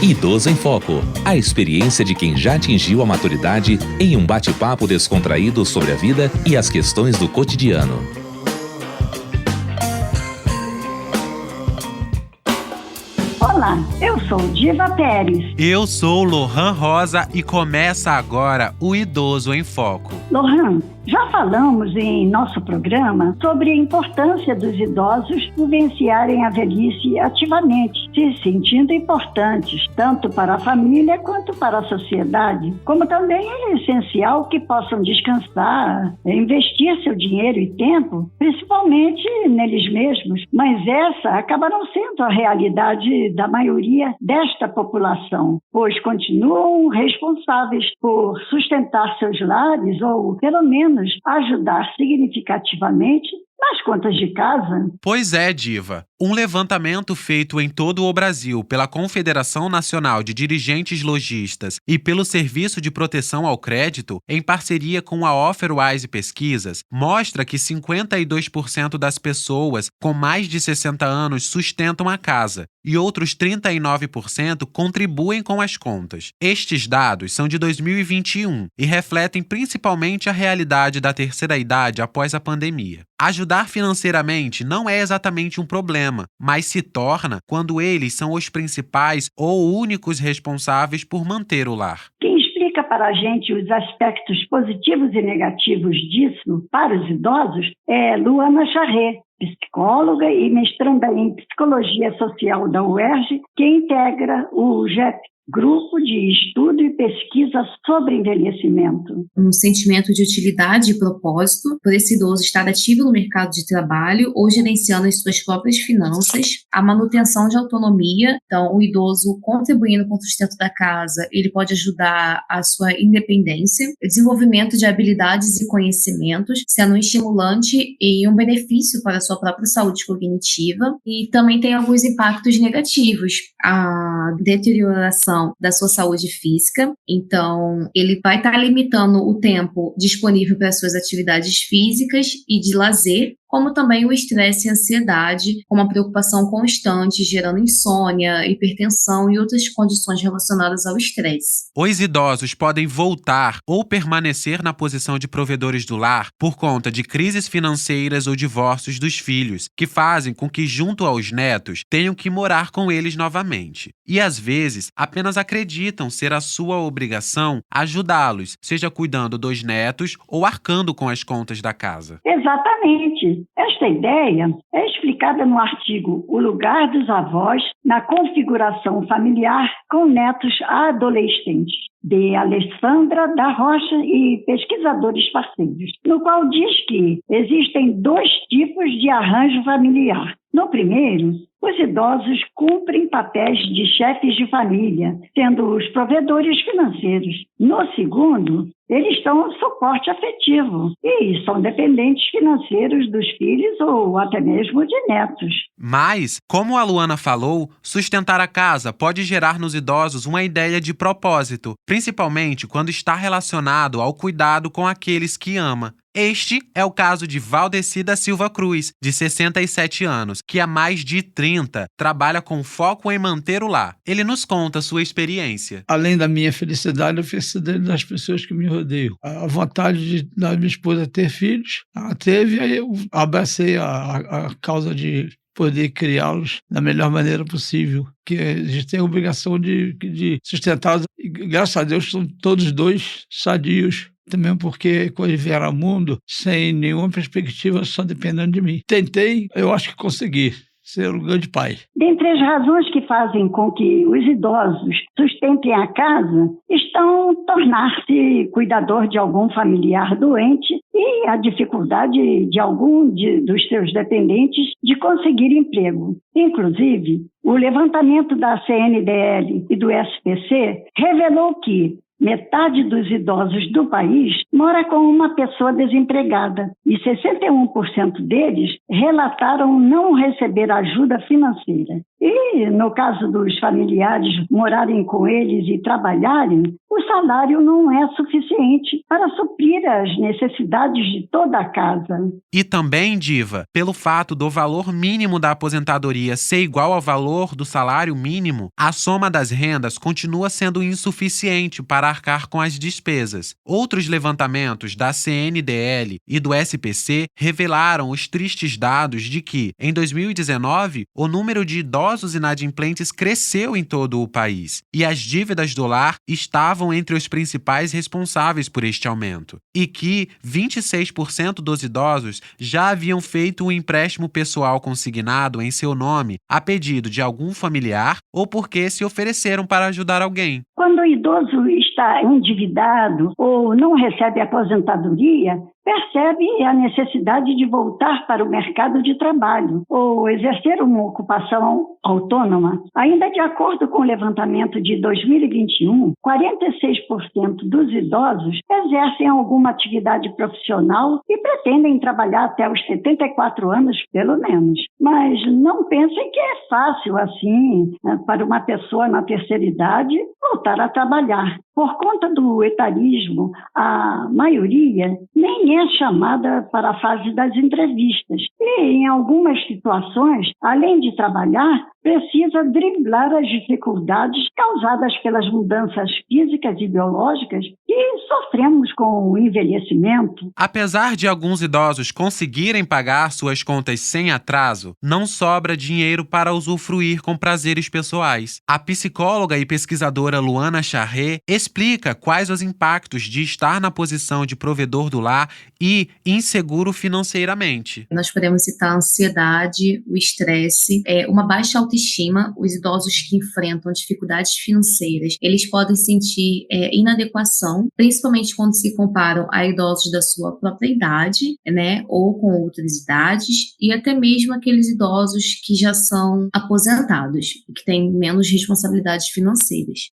Idoso em Foco. A experiência de quem já atingiu a maturidade em um bate-papo descontraído sobre a vida e as questões do cotidiano. Olá, eu sou Diva Pérez. Eu sou Lohan Rosa e começa agora o Idoso em Foco. Lohan, já falamos em nosso programa sobre a importância dos idosos vivenciarem a velhice ativamente, se sentindo importantes, tanto para a família quanto para a sociedade. Como também é essencial que possam descansar, investir seu dinheiro e tempo, principalmente neles mesmos. Mas essa acaba não sendo a realidade da maioria desta população, pois continuam responsáveis por sustentar seus lares ou, pelo menos, ajudar significativamente nas contas de casa. Pois é, Diva. Um levantamento feito em todo o Brasil pela Confederação Nacional de Dirigentes Lojistas e pelo Serviço de Proteção ao Crédito, em parceria com a Offerwise Pesquisas, mostra que 52% das pessoas com mais de 60 anos sustentam a casa e outros 39% contribuem com as contas. Estes dados são de 2021 e refletem principalmente a realidade da terceira idade após a pandemia. Ajudar financeiramente não é exatamente um problema, mas se torna quando eles são os principais ou únicos responsáveis por manter o lar. Quem explica para a gente os aspectos positivos e negativos disso para os idosos é Luana Charret, psicóloga e mestranda em Psicologia Social da UERJ, que integra o GEP, Grupo de Estudo e Pesquisa sobre Envelhecimento. Um sentimento de utilidade e propósito por esse idoso estar ativo no mercado de trabalho ou gerenciando as suas próprias finanças, a manutenção de autonomia, então o idoso contribuindo com o sustento da casa, ele pode ajudar a sua independência, o desenvolvimento de habilidades e conhecimentos, sendo um estimulante e um benefício para a sua própria saúde cognitiva, e também tem alguns impactos negativos, a deterioração da sua saúde física, então ele vai estar limitando o tempo disponível para as suas atividades físicas e de lazer, como também o estresse e a ansiedade, com uma preocupação constante, gerando insônia, hipertensão e outras condições relacionadas ao estresse. Os idosos podem voltar ou permanecer na posição de provedores do lar por conta de crises financeiras ou divórcios dos filhos, que fazem com que, junto aos netos, tenham que morar com eles novamente. E, às vezes, apenas acreditam ser a sua obrigação ajudá-los, seja cuidando dos netos ou arcando com as contas da casa. Exatamente. Esta ideia é explicada no artigo O Lugar dos Avós na Configuração Familiar com Netos Adolescentes, de Alessandra da Rocha e pesquisadores parceiros, no qual diz que existem dois tipos de arranjo familiar. No primeiro, os idosos cumprem papéis de chefes de família, sendo os provedores financeiros. No segundo, eles dão suporte afetivo e são dependentes financeiros dos filhos ou até mesmo de netos. Mas, como a Luana falou, sustentar a casa pode gerar nos idosos uma ideia de propósito, principalmente quando está relacionado ao cuidado com aqueles que ama. Este é o caso de Valdeci da Silva Cruz, de 67 anos, que há mais de 30 trabalha com foco em manter o lar. Ele nos conta sua experiência. Além da minha felicidade, a felicidade das pessoas que me rodeiam. A vontade da minha esposa ter filhos, ela teve, aí eu abracei a causa de poder criá-los da melhor maneira possível, que a gente tem a obrigação de sustentá-los. E, graças a Deus, são todos dois sadios, também porque quando eles vieram ao mundo, sem nenhuma perspectiva, só dependendo de mim. Tentei, eu acho que consegui ser um grande pai. Dentre as razões que fazem com que os idosos sustentem a casa estão tornar-se cuidador de algum familiar doente e a dificuldade de algum dos seus dependentes de conseguir emprego. Inclusive, o levantamento da CNDL e do SPC revelou que Metade dos idosos do país mora com uma pessoa desempregada e 61% deles relataram não receber ajuda financeira. E, no caso dos familiares morarem com eles e trabalharem, o salário não é suficiente para suprir as necessidades de toda a casa. E também, Diva, pelo fato do valor mínimo da aposentadoria ser igual ao valor do salário mínimo, a soma das rendas continua sendo insuficiente para arcar com as despesas. Outros levantamentos da CNDL e do SPC revelaram os tristes dados de que, em 2019, o número de idosos inadimplentes cresceu em todo o país e as dívidas do lar estavam entre os principais responsáveis por este aumento, e que 26% dos idosos já haviam feito um empréstimo pessoal consignado em seu nome a pedido de algum familiar ou porque se ofereceram para ajudar alguém. Quando o idoso está endividado ou não recebe aposentadoria, percebe a necessidade de voltar para o mercado de trabalho ou exercer uma ocupação autônoma. Ainda de acordo com o levantamento de 2021, 46% dos idosos exercem alguma atividade profissional e pretendem trabalhar até os 74 anos, pelo menos. Mas não pensem que é fácil assim, para uma pessoa na terceira idade voltar a trabalhar. Por conta do etarismo, a maioria nem é chamada para a fase das entrevistas. E, em algumas situações, além de trabalhar, precisa driblar as dificuldades causadas pelas mudanças físicas e biológicas que sofremos com o envelhecimento. Apesar de alguns idosos conseguirem pagar suas contas sem atraso, não sobra dinheiro para usufruir com prazeres pessoais. A psicóloga e pesquisadora Luana Charret explica quais os impactos de estar na posição de provedor do lar e inseguro financeiramente. Nós podemos citar a ansiedade, o estresse, uma baixa autoestima. Os idosos que enfrentam dificuldades financeiras, eles podem sentir inadequação, principalmente quando se comparam a idosos da sua própria idade, né, ou com outras idades, e até mesmo aqueles idosos que já são aposentados e que têm menos responsabilidades financeiras.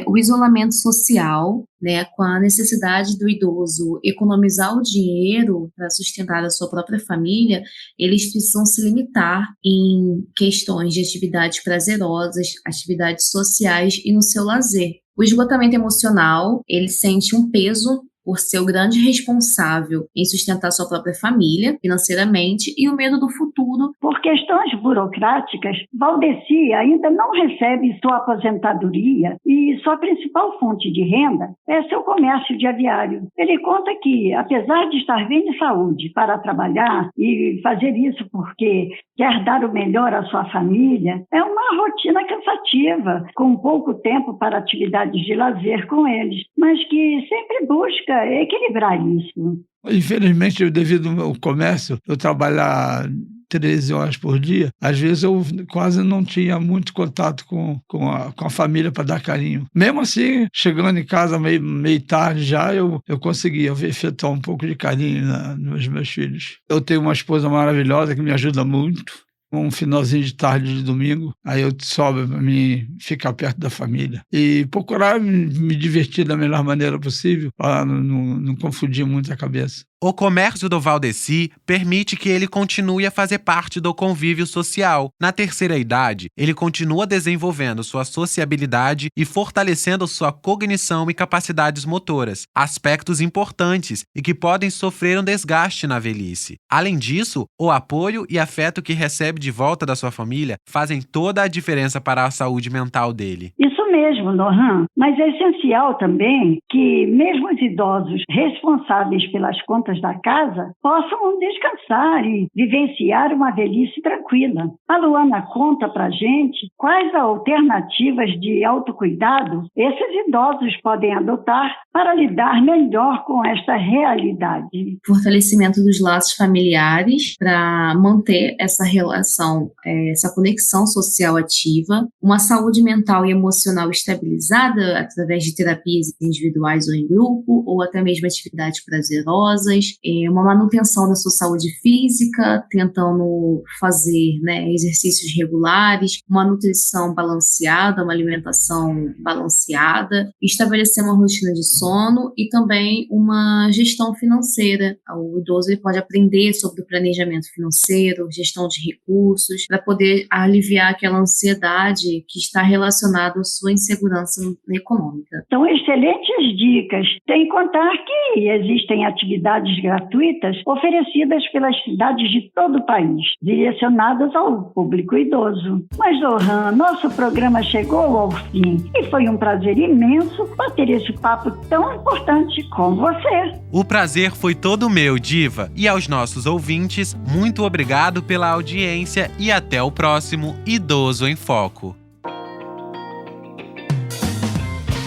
O isolamento social, né, com a necessidade do idoso economizar o dinheiro para sustentar a sua própria família, eles precisam se limitar em questões de atividades prazerosas, atividades sociais e no seu lazer. O esgotamento emocional, ele sente um peso por ser o grande responsável em sustentar sua própria família financeiramente e o medo do futuro. Por questões burocráticas, Valdeci ainda não recebe sua aposentadoria e sua principal fonte de renda é seu comércio de aviário. Ele conta que, apesar de estar bem de saúde para trabalhar e fazer isso porque quer dar o melhor à sua família, é uma rotina cansativa, com pouco tempo para atividades de lazer com eles, mas que sempre busca equilibrar isso. Infelizmente, devido ao meu comércio, eu trabalhar 13 horas por dia, às vezes eu quase não tinha muito contato com a família para dar carinho. Mesmo assim, chegando em casa meio tarde já, eu conseguia efetuar um pouco de carinho nos meus filhos. Eu tenho uma esposa maravilhosa que me ajuda muito. Um finalzinho de tarde de domingo, aí eu sobra para mim ficar perto da família e procurar me divertir da melhor maneira possível para não confundir muito a cabeça. O comércio do Valdeci permite que ele continue a fazer parte do convívio social. Na terceira idade, ele continua desenvolvendo sua sociabilidade e fortalecendo sua cognição e capacidades motoras, aspectos importantes e que podem sofrer um desgaste na velhice. Além disso, o apoio e afeto que recebe de volta da sua família fazem toda a diferença para a saúde mental dele. Isso mesmo, Lohan. Mas é essencial também que mesmo os idosos responsáveis pelas contas da casa possam descansar e vivenciar uma velhice tranquila. A Luana conta pra gente quais alternativas de autocuidado esses idosos podem adotar para lidar melhor com esta realidade. Fortalecimento dos laços familiares para manter essa relação, essa conexão social ativa, uma saúde mental e emocional emocional estabilizada através de terapias individuais ou em grupo, ou até mesmo atividades prazerosas, uma manutenção da sua saúde física, tentando fazer, né, exercícios regulares, uma nutrição balanceada, uma alimentação balanceada, estabelecer uma rotina de sono e também uma gestão financeira. O idoso ele pode aprender sobre o planejamento financeiro, gestão de recursos, para poder aliviar aquela ansiedade que está relacionada à sua insegurança econômica. São excelentes dicas, sem contar que existem atividades gratuitas oferecidas pelas cidades de todo o país, direcionadas ao público idoso. Mas, Lohan, nosso programa chegou ao fim e foi um prazer imenso bater esse papo tão importante com você. O prazer foi todo meu, Diva. E aos nossos ouvintes, muito obrigado pela audiência e até o próximo Idoso em Foco.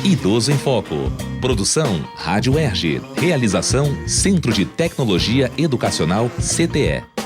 Idoso em Foco. Produção Rádio UERJ. Realização Centro de Tecnologia Educacional CTE.